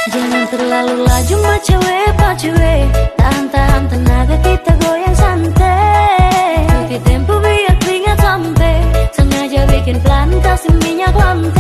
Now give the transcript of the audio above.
Jangan terlalu laju mah cewek, pak cewek. Tahan-tahan tenaga kita goyang santai. Pakai tempo biar keringat sampai. Sengaja bikin pelan kasih minyak lantai.